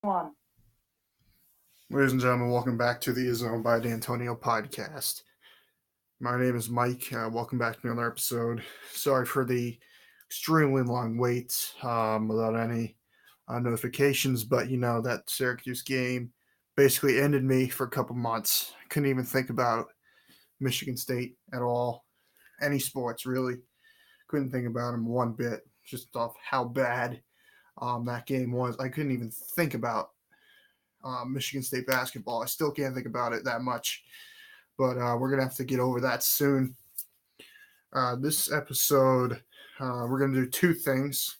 One. Ladies and gentlemen, welcome back to the Zone by D'Antonio podcast. My name is Mike. Welcome back to another episode. Sorry for the extremely long wait without any notifications, but that Syracuse game basically ended me for a couple months. Couldn't even think about Michigan State at all, any sports really. Couldn't think about them one bit, just off how bad that game was. I couldn't even think about Michigan State basketball. I still can't think about it that much, but we're gonna have to get over that soon. This episode, we're gonna do two things.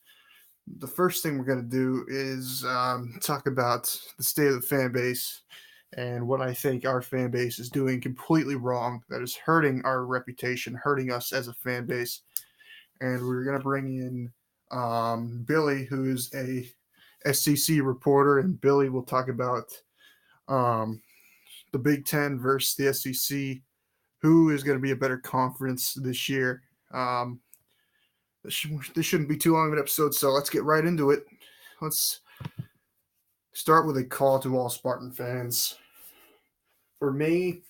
The first thing we're gonna do is talk about the state of the fan base and what I think our fan base is doing completely wrong. That is hurting our reputation, hurting us as a fan base. And we're gonna bring in Billy, who is a SEC reporter, and Billy will talk about um, the Big Ten versus the SEC. Who is going to be a better conference this year? This shouldn't be too long of an episode, so let's get right into it. Let's start with a call to all Spartan fans. For me,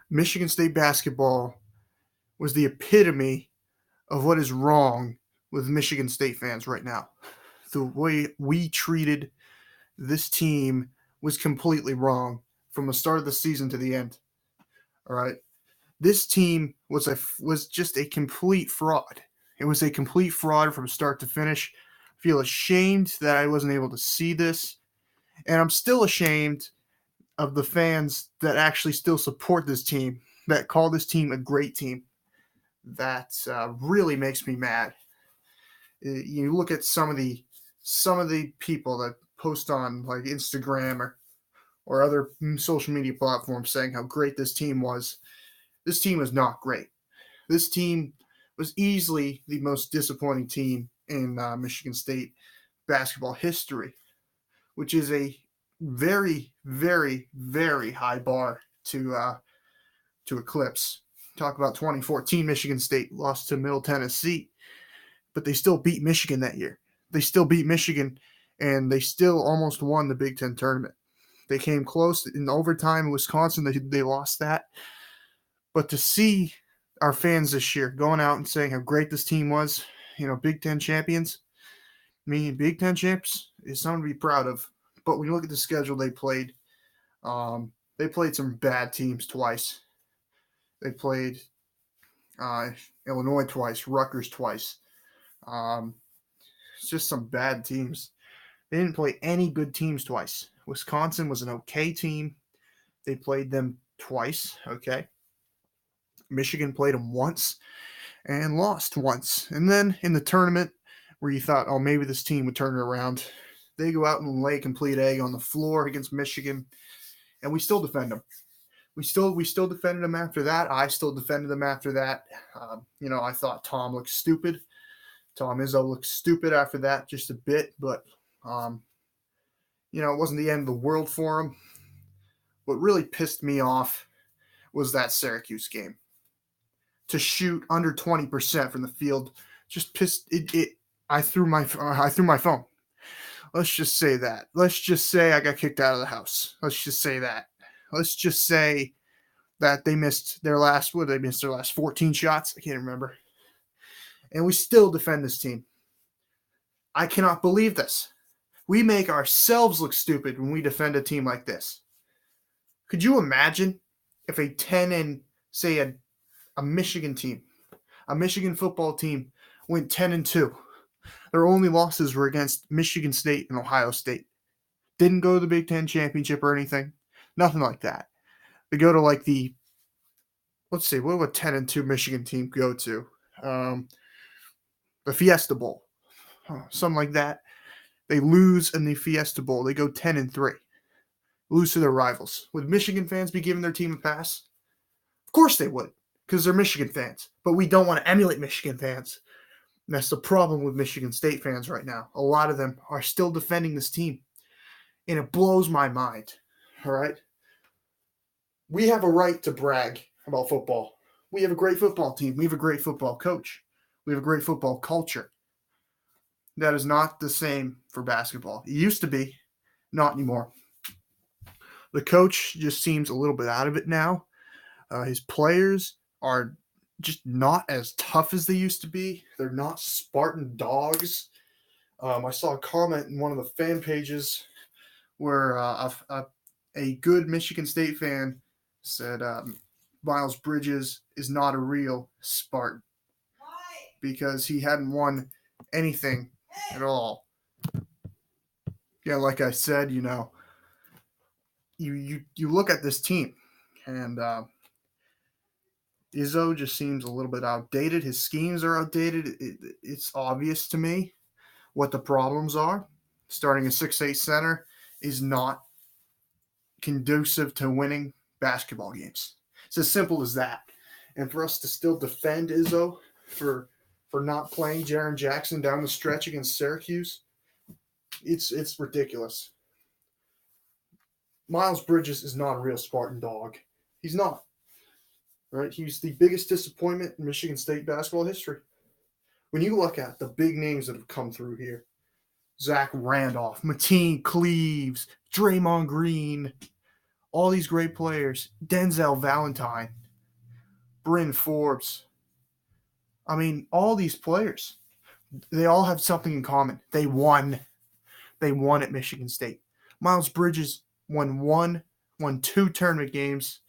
Michigan State basketball was the epitome of what is wrong with Michigan State fans right now. The way we treated this team was completely wrong from the start of the season to the end. All right. This team was just a complete fraud. It was a complete fraud from start to finish. I feel ashamed that I wasn't able to see this, and I'm still ashamed of the fans that actually still support this team, that call this team a great team. That really makes me mad. You look at some of the people that post on like Instagram or other social media platforms saying how great this team was. This team is not great. This team was easily the most disappointing team in Michigan State basketball history, which is a very, very, very high bar to eclipse. Talk about 2014 Michigan State lost to Middle Tennessee, but they still beat Michigan that year. They still beat Michigan, and they still almost won the Big Ten tournament. They came close in overtime in Wisconsin. They lost that. But to see our fans this year going out and saying how great this team was, Big Ten champions, Big Ten champs is something to be proud of. But when you look at the schedule they played some bad teams twice. They played uh, Illinois twice, Rutgers twice. Um, it's just some bad teams. They didn't play any good teams twice. Wisconsin was an okay team. They played them twice, okay? Michigan played them once and lost once. And then in the tournament, where you thought, oh, maybe this team would turn it around, they go out and lay a complete egg on the floor against Michigan, and we still defend them. We still defended them after that. I still defended them after that. I thought Tom looked stupid. Tom Izzo looked stupid after that, just a bit, but it wasn't the end of the world for him. What really pissed me off was that Syracuse game. To shoot under 20% from the field just pissed it. I threw my phone. Let's just say that. Let's just say I got kicked out of the house. Let's just say that. Let's just say that they missed their last 14 shots. I can't remember. And we still defend this team. I cannot believe this. We make ourselves look stupid when we defend a team like this. Could you imagine if a 10 and say a Michigan team, a Michigan football team went 10-2. Their only losses were against Michigan State and Ohio State. Didn't go to the Big Ten championship or anything. Nothing like that. They go to like let's see, what would a 10-2 Michigan team go to? The Fiesta Bowl. Something like that. They lose in the Fiesta Bowl. They go 10-3. Lose to their rivals. Would Michigan fans be giving their team a pass? Of course they would, because they're Michigan fans. But we don't want to emulate Michigan fans. And that's the problem with Michigan State fans right now. A lot of them are still defending this team. And it blows my mind. All right? We have a right to brag about football. We have a great football team. We have a great football coach. We have a great football culture. That is not the same for basketball. It used to be, not anymore. The coach just seems a little bit out of it now. His players are just not as tough as they used to be. They're not Spartan dogs. I saw a comment in one of the fan pages where a good Michigan State fan said Miles Bridges is not a real Spartan because he hadn't won anything at all. Yeah, like I said, you look at this team, and Izzo just seems a little bit outdated. His schemes are outdated. It's obvious to me what the problems are. Starting a 6'8" center is not conducive to winning basketball games. It's as simple as that. And for us to still defend Izzo for not playing Jaren Jackson down the stretch against Syracuse, it's ridiculous. Miles Bridges is not a real Spartan dog. He's not. Right? He's the biggest disappointment in Michigan State basketball history. When you look at the big names that have come through here, Zach Randolph, Mateen Cleaves, Draymond Green, all these great players, Denzel Valentine, Bryn Forbes. I mean, all these players, they all have something in common. They won. They won at Michigan State. Miles Bridges won two tournament games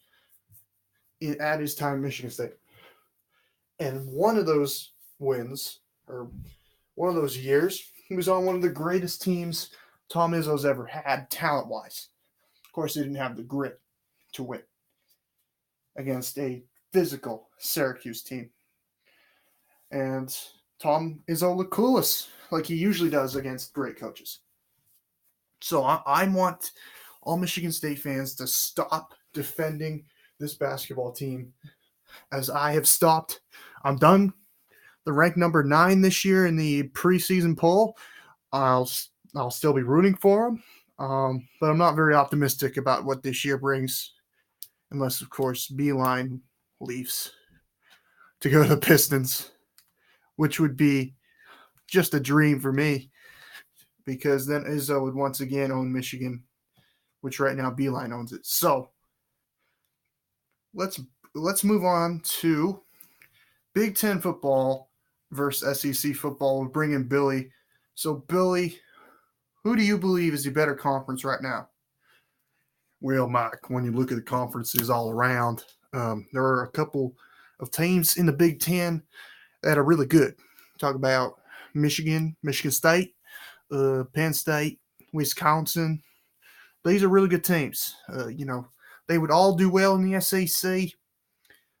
at his time at Michigan State. And one of those wins, or one of those years, he was on one of the greatest teams Tom Izzo's ever had, talent-wise. Of course, he didn't have the grit to win against a physical Syracuse team. And Tom Izzo looked clueless, like he usually does against great coaches. So I want all Michigan State fans to stop defending this basketball team as I have stopped. I'm done. They're ranked number 9 this year in the preseason poll. I'll still be rooting for them, but I'm not very optimistic about what this year brings, unless, of course, Beeline leaves to go to the Pistons, which would be just a dream for me, because then Izzo would once again own Michigan, which right now Beeline owns it. So let's move on to Big Ten football versus SEC football. We'll bring in Billy. So, Billy, who do you believe is the better conference right now? Well, Mike, when you look at the conferences all around, there are a couple of teams in the Big Ten that are really good. Talk about Michigan State, Penn State, Wisconsin. These are really good teams. They would all do well in the SEC.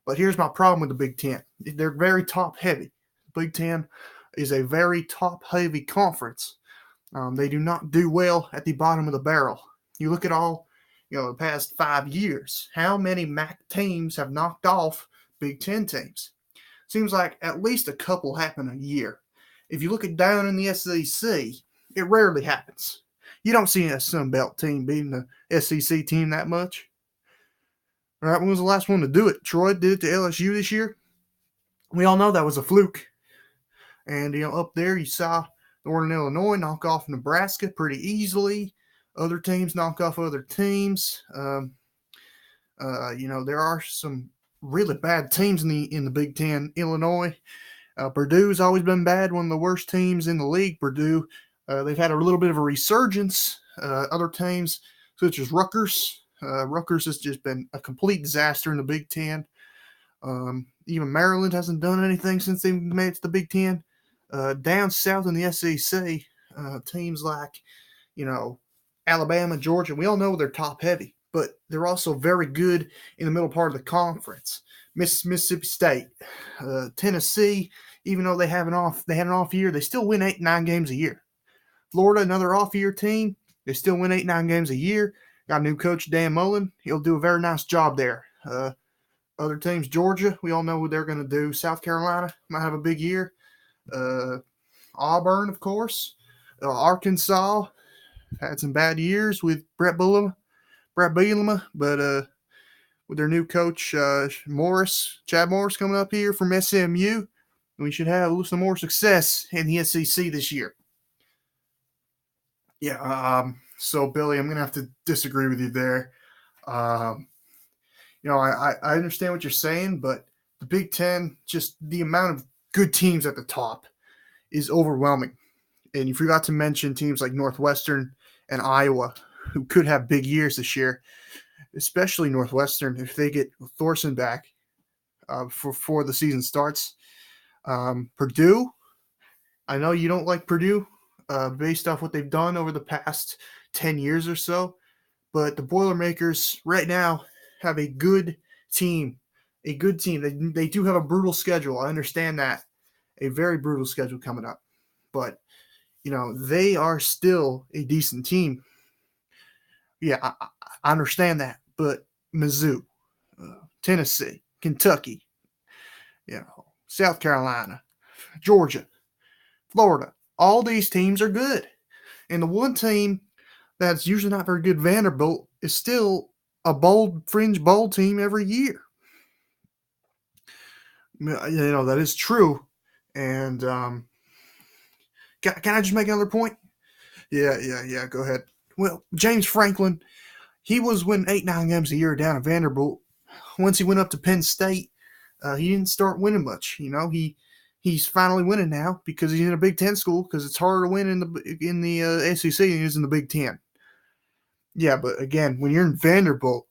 But here's my problem with the Big Ten. They're very top-heavy. The Big Ten is a very top-heavy conference. They do not do well at the bottom of the barrel. You look at all, the past 5 years. How many MAC teams have knocked off Big Ten teams? Seems like at least a couple happen a year. If you look at down in the SEC, it rarely happens. You don't see a Sun Belt team beating the SEC team that much. All right, when was the last one to do it? Troy did it to LSU this year. We all know that was a fluke. And, up there you saw Northern Illinois knock off Nebraska pretty easily. Other teams knock off other teams. There are some really bad teams in the Big Ten. Illinois, Purdue's always been bad, one of the worst teams in the league. Purdue, they've had a little bit of a resurgence. Other teams, such as Rutgers. Rutgers has just been a complete disaster in the Big Ten. Even Maryland hasn't done anything since they made it to the Big Ten. Down south in the SEC, teams like, Alabama, Georgia, we all know they're top-heavy, but they're also very good in the middle part of the conference. Mississippi State, Tennessee, even though they had an off year, they still win 8-9 games a year. Florida, another off-year team, they still win 8-9 games a year. Got a new coach, Dan Mullen. He'll do a very nice job there. Other teams, Georgia, we all know what they're going to do. South Carolina might have a big year. Auburn, of course. Arkansas had some bad years with Brett Bielema, but with their new coach, Chad Morris coming up here from SMU, we should have some more success in the SEC this year. Yeah. So Billy, I'm gonna have to disagree with you there. Um, I understand what you're saying, but the Big Ten, just the amount of good teams at the top is overwhelming. And you forgot to mention teams like Northwestern and Iowa, who could have big years this year, especially Northwestern if they get Thorson back before the season starts. Purdue, I know you don't like Purdue based off what they've done over the past 10 years or so, but the Boilermakers right now have a good team. A good team. They do have a brutal schedule. I understand that. A very brutal schedule coming up. But, they are still a decent team. Yeah, I understand that. But Mizzou, Tennessee, Kentucky, South Carolina, Georgia, Florida, all these teams are good. And the one team that's usually not very good, Vanderbilt, is still a fringe bowl team every year. That is true. And can I just make another point? Yeah. Go ahead. Well, James Franklin, he was winning 8-9 games a year down at Vanderbilt. Once he went up to Penn State, he didn't start winning much. He's finally winning now because he's in a Big Ten school. Because it's harder to win in the SEC than it is in the Big Ten. Yeah, but again, when you're in Vanderbilt,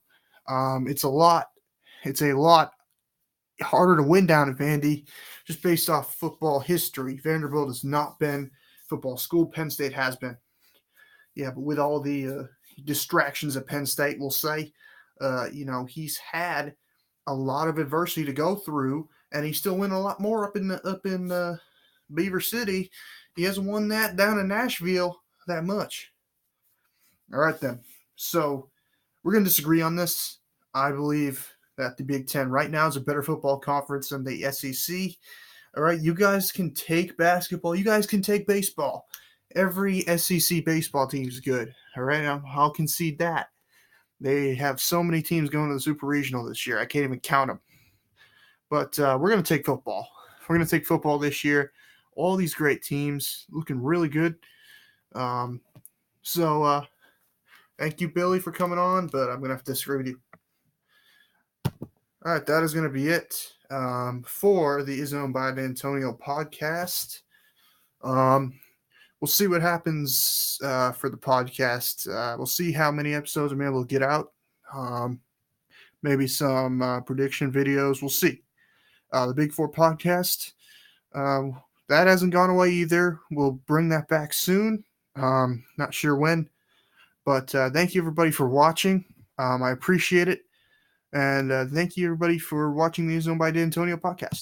it's a lot harder to win down at Vandy, just based off football history. Vanderbilt has not been football school. Penn State has been. Yeah, but with all the distractions at Penn State, we'll say, he's had a lot of adversity to go through, and he's still winning a lot more up in Beaver City. He hasn't won that down in Nashville that much. All right, then. So we're going to disagree on this. I believe that the Big Ten right now is a better football conference than the SEC. All right, you guys can take basketball. You guys can take baseball. Every SEC baseball team is good. All right, I'll concede that. They have so many teams going to the Super Regional this year. I can't even count them. But we're going to take football. We're going to take football this year. All these great teams looking really good. So thank you, Billy, for coming on, but I'm going to have to disagree with you. All right, that is going to be it for the Is Owned by Antonio podcast. We'll see what happens for the podcast. We'll see how many episodes I'm able to get out. Maybe some prediction videos. We'll see. The Big Four podcast, that hasn't gone away either. We'll bring that back soon. Not sure when. But thank you, everybody, for watching. I appreciate it. And thank you, everybody, for watching the Is Owned by Antonio podcast.